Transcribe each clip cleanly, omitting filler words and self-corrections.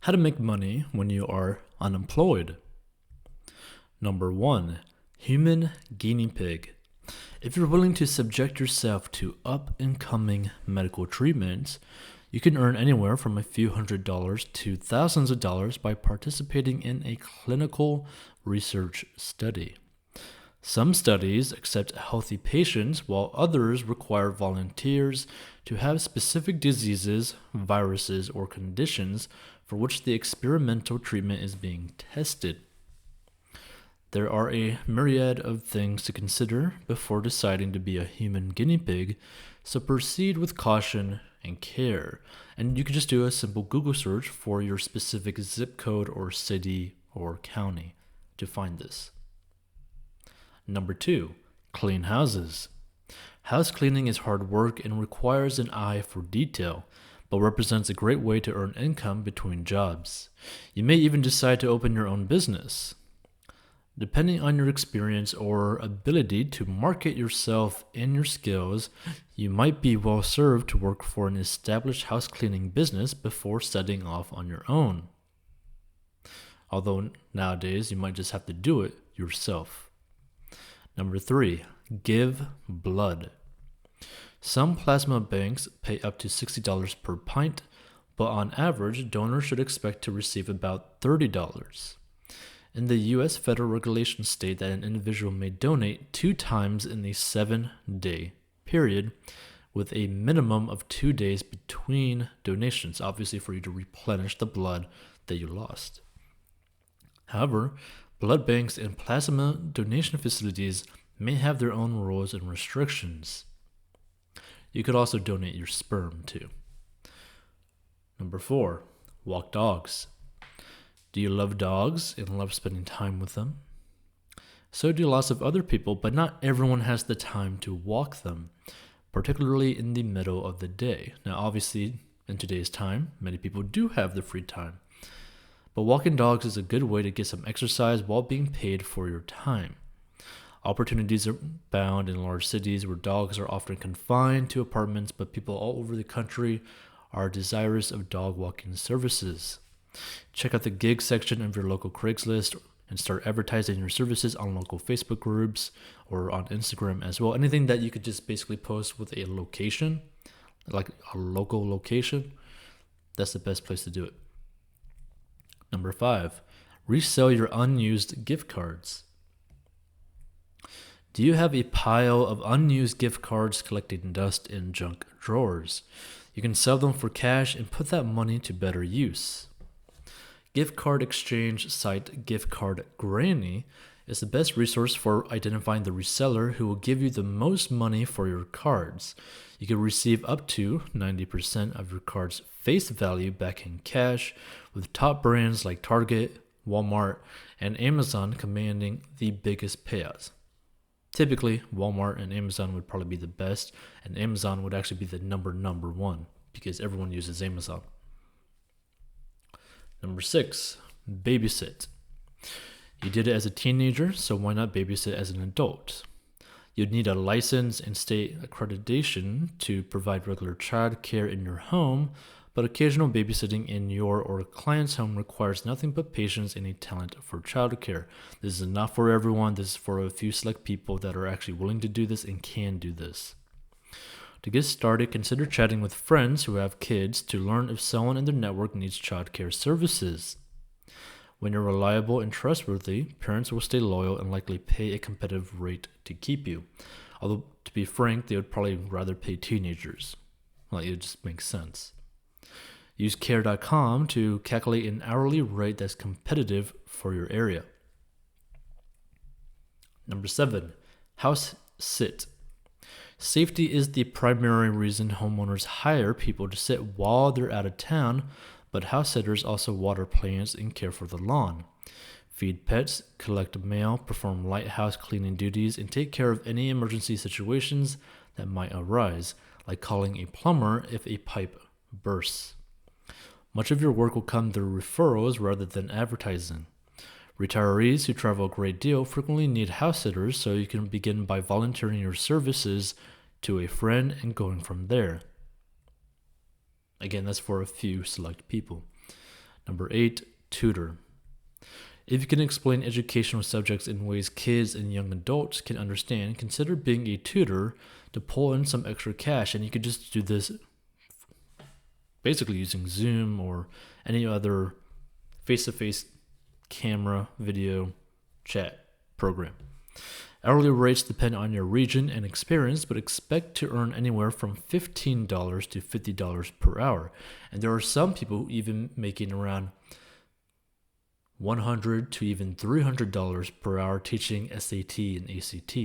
How to make money when you are unemployed. Number 1. Human Guinea Pig. If you're willing to subject yourself to up-and-coming medical treatments, you can earn anywhere from a few $100s to thousands of dollars by participating in a clinical research study. Some studies accept healthy patients, while others require volunteers to have specific diseases, viruses, or conditions for which the experimental treatment is being tested. There are a myriad of things to consider before deciding to be a human guinea pig, so proceed with caution and care. And you can just do a simple Google search for your specific zip code or city or county to find this. Number 2. Clean houses. House cleaning is hard work and requires an eye for detail, but represents a great way to earn income between jobs. You may even decide to open your own business. Depending on your experience or ability to market yourself and your skills, you might be well served to work for an established house cleaning business before setting off on your own. Although nowadays you might just have to do it yourself. Number 3. Give blood. Some plasma banks pay up to $60 per pint, but on average, donors should expect to receive about $30. In the U.S., federal regulations state that an individual may donate 2 times in a 7-day period, with a minimum of 2 days between donations, obviously for you to replenish the blood that you lost. However, blood banks and plasma donation facilities may have their own rules and restrictions. You could also donate your sperm too. Number 4. Walk dogs. Do you love dogs and love spending time with them? So do lots of other people, but not everyone has the time to walk them, particularly in the middle of the day. Now, obviously, in today's time, many people do have the free time. But walking dogs is a good way to get some exercise while being paid for your time. Opportunities are abound in large cities where dogs are often confined to apartments, but people all over the country are desirous of dog walking services. Check out the gig section of your local Craigslist and start advertising your services on local Facebook groups or on Instagram as well. Anything that you could just basically post with a location, like a local location, that's the best place to do it. Number 5, resell your unused gift cards. Do you have a pile of unused gift cards collecting dust in junk drawers? You can sell them for cash and put that money to better use. Gift card exchange site Gift Card Granny is the best resource for identifying the reseller who will give you the most money for your cards. You can receive up to 90% of your card's face value back in cash, with top brands like Target, Walmart, and Amazon commanding the biggest payouts. Typically, Walmart and Amazon would probably be the best, and Amazon would actually be the number 1 because everyone uses Amazon. Number 6, babysit. You did it as a teenager, so why not babysit as an adult? You'd need a license and state accreditation to provide regular child care in your home, but occasional babysitting in your or a client's home requires nothing but patience and a talent for child care. This is not for everyone. This is for a few select people that are actually willing to do this and can do this. To get started, consider chatting with friends who have kids to learn if someone in their network needs child care services. When you're reliable and trustworthy, parents will stay loyal and likely pay a competitive rate to keep you. Although, to be frank, they would probably rather pay teenagers. Like, it just makes sense. Use care.com to calculate an hourly rate that's competitive for your area. Number 7, house sit. Safety is the primary reason homeowners hire people to sit while they're out of town, but house sitters also water plants and care for the lawn, feed pets, collect mail, perform light house cleaning duties, and take care of any emergency situations that might arise, like calling a plumber if a pipe bursts. Much of your work will come through referrals rather than advertising. Retirees who travel a great deal frequently need house sitters, so you can begin by volunteering your services to a friend and going from there. Again, that's for a few select people. Number 8, Tutor. If you can explain educational subjects in ways kids and young adults can understand, consider being a tutor to pull in some extra cash. And you could just do this basically using Zoom or any other face-to-face camera, video, chat program. Hourly rates depend on your region and experience, but expect to earn anywhere from $15 to $50 per hour. And there are some people even making around $100 to even $300 per hour teaching SAT and ACT.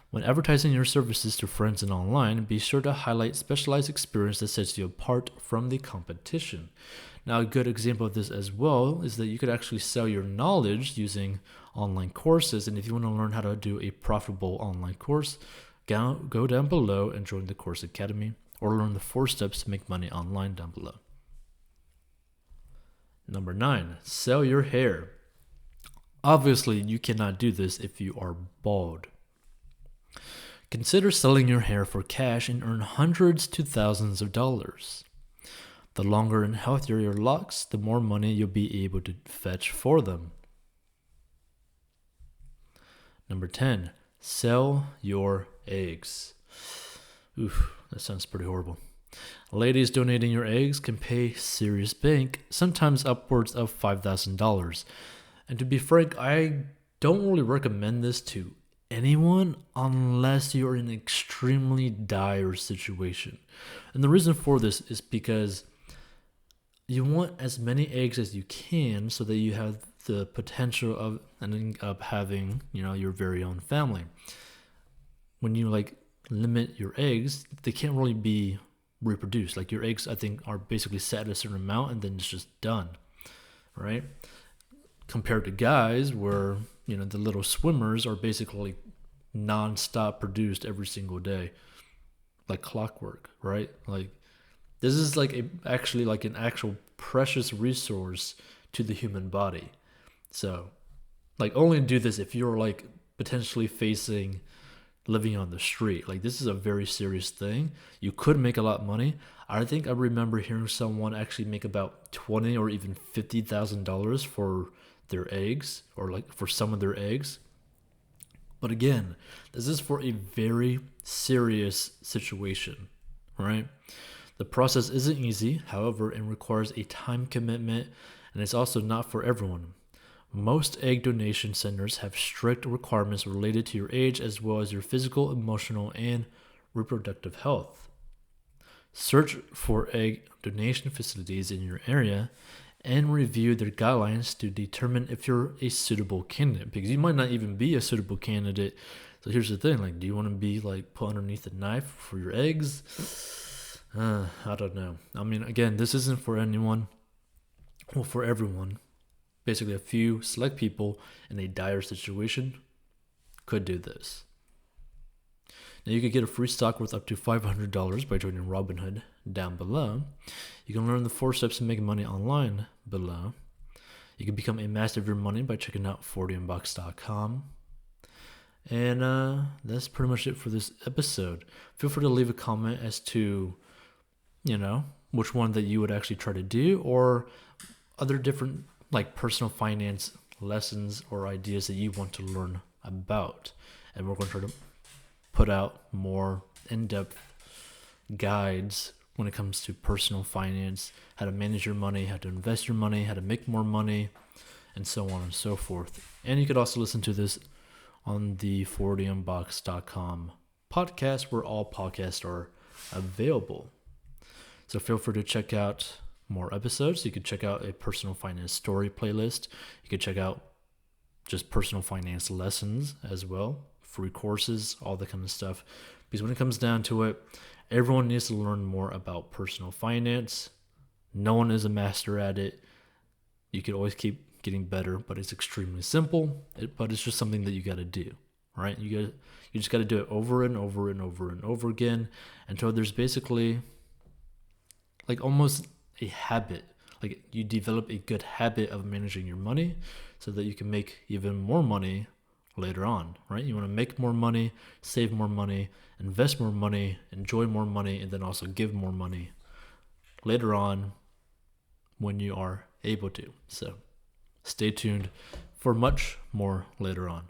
When advertising your services to friends and online, be sure to highlight specialized experience that sets you apart from the competition. Now, a good example of this as well is that you could actually sell your knowledge using online courses. And if you want to learn how to do a profitable online course, go down below and join the Course Academy, or learn the 4 steps to make money online down below. Number 9, sell your hair. Obviously, you cannot do this if you are bald. Consider selling your hair for cash and earn hundreds to thousands of dollars. The longer and healthier your locks, the more money you'll be able to fetch for them. Number 10, sell your eggs. Oof, that sounds pretty horrible. Ladies donating your eggs can pay serious bank, sometimes upwards of $5,000. And to be frank, I don't really recommend this to anyone unless you're in an extremely dire situation. And the reason for this is because you want as many eggs as you can so that you have the potential of ending up having, your very own family. When you limit your eggs, they can't really be reproduced. Like your eggs, I think, are basically set at a certain amount and then it's just done, right? Compared to guys where, the little swimmers are basically non-stop produced every single day, like clockwork, right? Like this is actually an actual precious resource to the human body. So only do this if you're potentially facing living on the street. This is a very serious thing. You could make a lot of money. I think I remember hearing someone actually make about $20,000 or even $50,000 for their eggs, or for some of their eggs. But again, this is for a very serious situation, right? The process isn't easy, however, it requires a time commitment, and it's also not for everyone. Most egg donation centers have strict requirements related to your age as well as your physical, emotional, and reproductive health. Search for egg donation facilities in your area and review their guidelines to determine if you're a suitable candidate, because you might not even be a suitable candidate. So here's the thing, do you want to be put underneath a knife for your eggs? I don't know. I mean, again, this isn't for anyone, well, for everyone. Basically, a few select people in a dire situation could do this. Now, you could get a free stock worth up to $500 by joining Robinhood down below. You can learn the 4 steps to make money online below. You can become a master of your money by checking out 40inbox.com. And that's pretty much it for this episode. Feel free to leave a comment as to, which one that you would actually try to do, or other different personal finance lessons or ideas that you want to learn about. And we're going to try to put out more in-depth guides when it comes to personal finance, how to manage your money, how to invest your money, how to make more money, and so on and so forth. And you could also listen to this on the 40inbox.com podcast, where all podcasts are available. So feel free to check out more episodes. You could check out a personal finance story playlist. You could check out just personal finance lessons as well, free courses, all that kind of stuff. Because when it comes down to it, everyone needs to learn more about personal finance. No one is a master at it. You could always keep getting better, but it's extremely simple. But it's just something that you got to do, right? You just got to do it over and over and over and over again until there's basically almost a habit. You develop a good habit of managing your money so that you can make even more money later on, right? You want to make more money, save more money, invest more money, enjoy more money, and then also give more money later on when you are able to. So stay tuned for much more later on.